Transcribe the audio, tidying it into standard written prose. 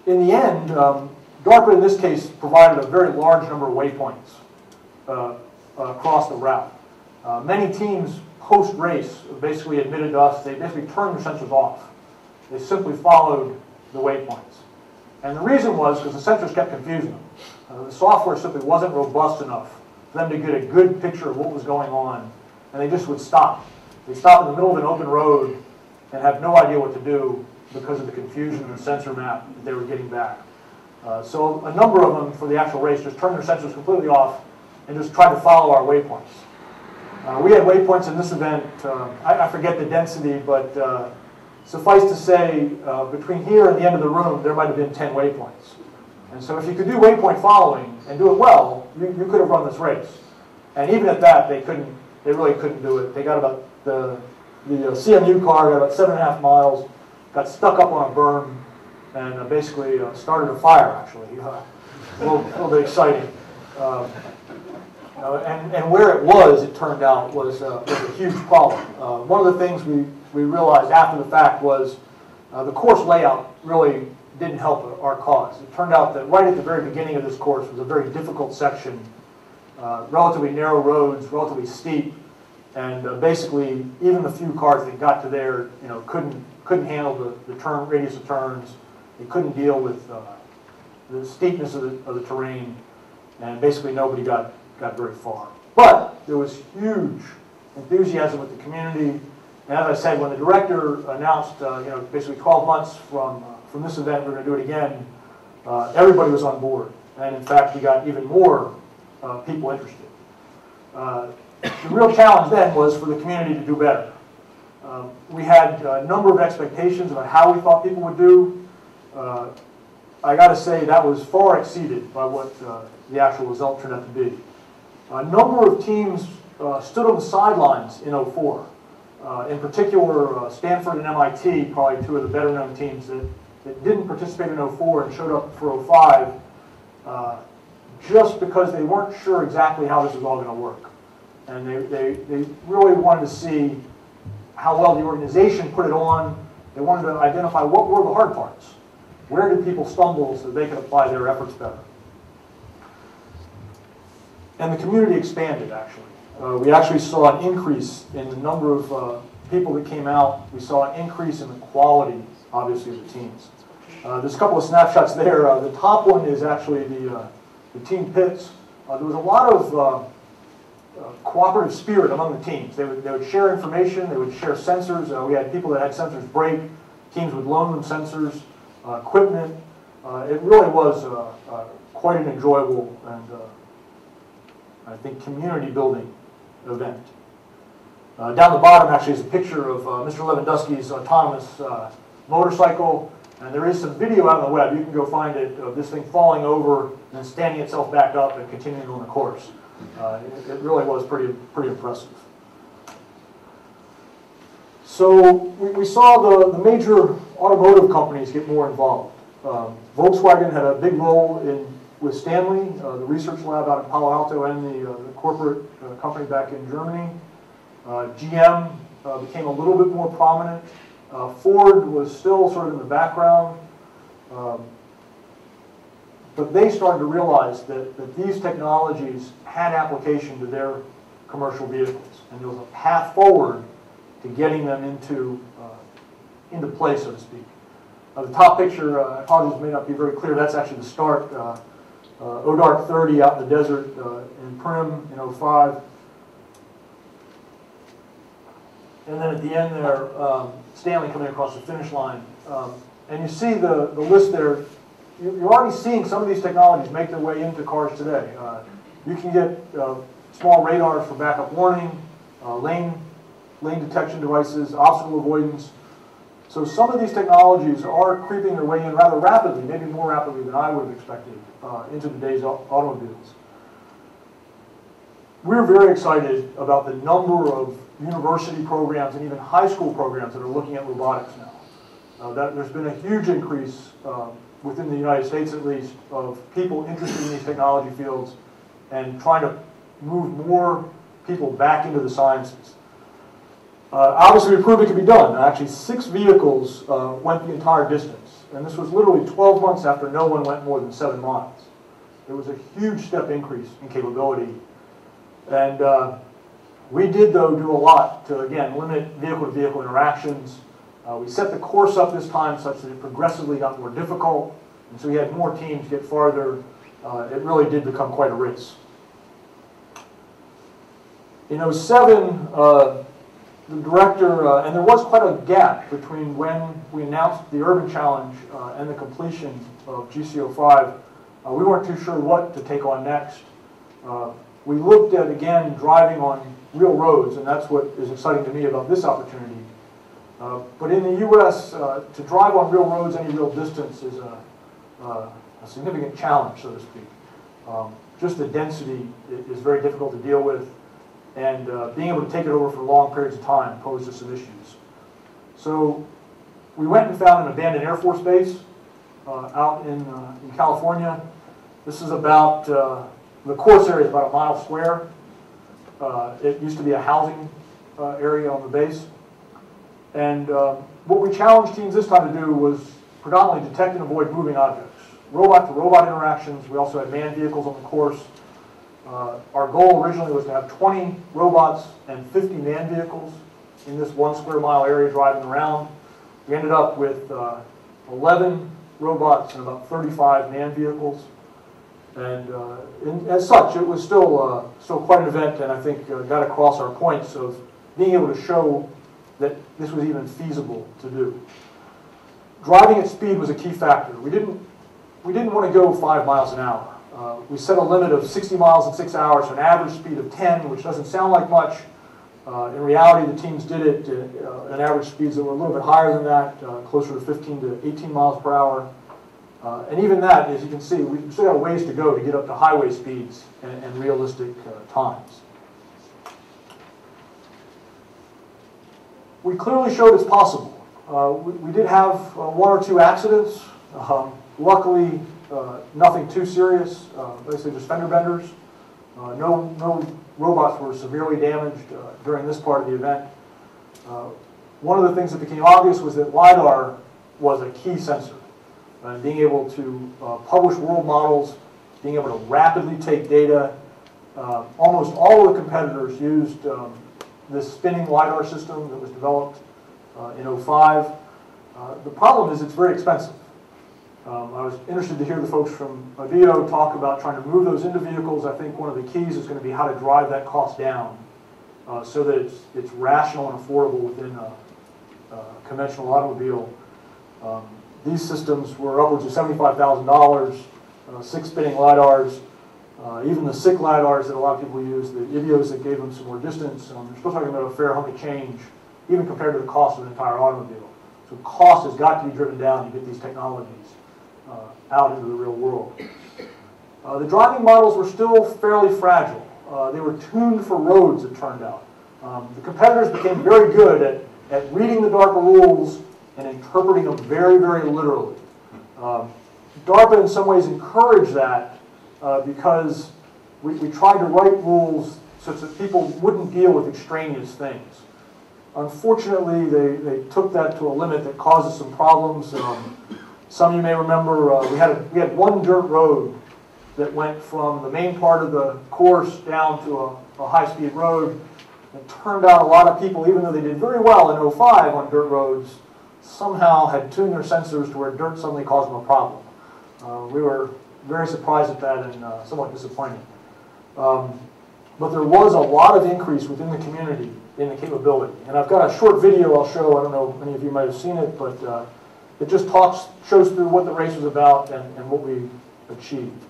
in the end, DARPA in this case provided a very large number of waypoints across the route. Many teams post-race basically admitted to us they basically turned their sensors off. They simply followed the waypoints. And the reason was because the sensors kept confusing them. The software simply wasn't robust enough for them to get a good picture of what was going on, and they just would stop. They'd stop in the middle of an open road and have no idea what to do because of the confusion in the sensor map that they were getting back. So a number of them for the actual race just turned their sensors completely off and just tried to follow our waypoints. We had waypoints in this event, I forget the density, but suffice to say, between here and the end of the room, there might have been 10 waypoints. And so if you could do waypoint following and do it well, you could have run this race. And even at that, they really couldn't do it. They got about, the CMU car got about 7.5 miles, got stuck up on a berm, and basically started a fire, actually. A little bit exciting. And where it was, it turned out, was a huge problem. One of the things we realized after the fact was the course layout really didn't help our cause. It turned out that right at the very beginning of this course was a very difficult section, relatively narrow roads, relatively steep, and basically even the few cars that got to there, couldn't handle the turn radius of turns. They couldn't deal with the steepness of the terrain, and basically nobody got very far. But there was huge enthusiasm with the community, and as I said, when the director announced, basically 12 months from this event, we're going to do it again, everybody was on board, and in fact, we got even more people interested. The real challenge then was for the community to do better. We had a number of expectations about how we thought people would do. I got to say that was far exceeded by what the actual result turned out to be. A number of teams stood on the sidelines in 04. In particular, Stanford and MIT, probably two of the better known teams that didn't participate in 04 and showed up for 05 just because they weren't sure exactly how this was all going to work. And they really wanted to see how well the organization put it on. They wanted to identify what were the hard parts. Where did people stumble so that they could apply their efforts better? And the community expanded, actually. We actually saw an increase in the number of people that came out. We saw an increase in the quality, obviously, of the teams. There's a couple of snapshots there. The top one is actually the team pits. There was a lot of cooperative spirit among the teams. They would share information. They would share sensors. We had people that had sensors break. Teams would loan them sensors, equipment. It really was quite an enjoyable and I think community building event. Down the bottom actually is a picture of Mr. Lewandowski's autonomous motorcycle, and there is some video out on the web. You can go find it of this thing falling over and then standing itself back up and continuing on the course. It really was pretty impressive. So we saw the major automotive companies get more involved. Volkswagen had a big role with Stanley, the research lab out in Palo Alto, and the corporate company back in Germany. GM became a little bit more prominent. Ford was still sort of in the background. But they started to realize that these technologies had application to their commercial vehicles. And there was a path forward to getting them into play, so to speak. The top picture, I apologize, may not be very clear. That's actually the start. DARPA02 out in the desert in Prim in 05. And then at the end there, Stanley coming across the finish line. And you see the list there. You're already seeing some of these technologies make their way into cars today. You can get small radars for backup warning, lane detection devices, obstacle avoidance. So some of these technologies are creeping their way in rather rapidly, maybe more rapidly than I would have expected, into today's automobiles. We're very excited about the number of university programs and even high school programs that are looking at robotics now. There's been a huge increase within the United States, at least, of people interested in these technology fields and trying to move more people back into the sciences. Obviously, we proved it could be done. Actually, 6 vehicles went the entire distance and this was literally 12 months after no one went more than 7 miles. It was a huge step increase in capability. And we did, though, do a lot to, again, limit vehicle-to-vehicle interactions. We set the course up this time such that it progressively got more difficult, and so we had more teams get farther. It really did become quite a race. In 2007, the director, and there was quite a gap between when we announced the Urban Challenge and the completion of GC05. We weren't too sure what to take on next. We looked at, again, driving on real roads, and that's what is exciting to me about this opportunity. But in the U.S., to drive on real roads any real distance is a significant challenge, so to speak. Just the density is very difficult to deal with, and being able to take it over for long periods of time poses some issues. So we went and found an abandoned Air Force base out in California. This is about, the course area is about a mile square. It used to be a housing area on the base. And what we challenged teams this time to do was predominantly detect and avoid moving objects. Robot-to-robot interactions. We also had manned vehicles on the course. Our goal originally was to have 20 robots and 50 manned vehicles in this 1 square mile area driving around. We ended up with 11 robots and about 35 manned vehicles. And as such, it was still quite an event, and I think got across our points of being able to show that this was even feasible to do. Driving at speed was a key factor. We didn't want to go 5 miles an hour. We set a limit of 60 miles in 6 hours, an average speed of 10, which doesn't sound like much. In reality, the teams did it at average speeds that were a little bit higher than that, closer to 15 to 18 miles per hour. And even that, as you can see, we still got a ways to go to get up to highway speeds and realistic times. We clearly showed it's possible. We did have 1 or 2 accidents. Luckily, nothing too serious, basically just fender benders. No robots were severely damaged during this part of the event. One of the things that became obvious was that LiDAR was a key sensor. And being able to publish world models, being able to rapidly take data. Almost all of the competitors used this spinning LiDAR system that was developed in 2005. The problem is it's very expensive. I was interested to hear the folks from DO talk about trying to move those into vehicles. I think one of the keys is going to be how to drive that cost down so that it's rational and affordable within a conventional automobile. These systems were upwards of $75,000, 6 spinning LiDARs, even the SICK LiDARs that a lot of people use, the IDEOs that gave them some more distance. You're still talking about a fair hunk of change, even compared to the cost of an entire automobile. So cost has got to be driven down to get these technologies out into the real world. The driving models were still fairly fragile. They were tuned for roads, it turned out. The competitors became very good at reading the DARPA rules and interpreting them very, very literally. DARPA in some ways encouraged that because we tried to write rules such that people wouldn't deal with extraneous things. Unfortunately, they took that to a limit that causes some problems. Some of you may remember we had 1 dirt road that went from the main part of the course down to a high-speed road. It turned out a lot of people, even though they did very well in 2005 on dirt roads, somehow had tuned their sensors to where dirt suddenly caused them a problem. We were very surprised at that and somewhat disappointed. But there was a lot of increase within the community in the capability. And I've got a short video I'll show. I don't know if many of you might have seen it, but it just shows through what the race was about and what we achieved.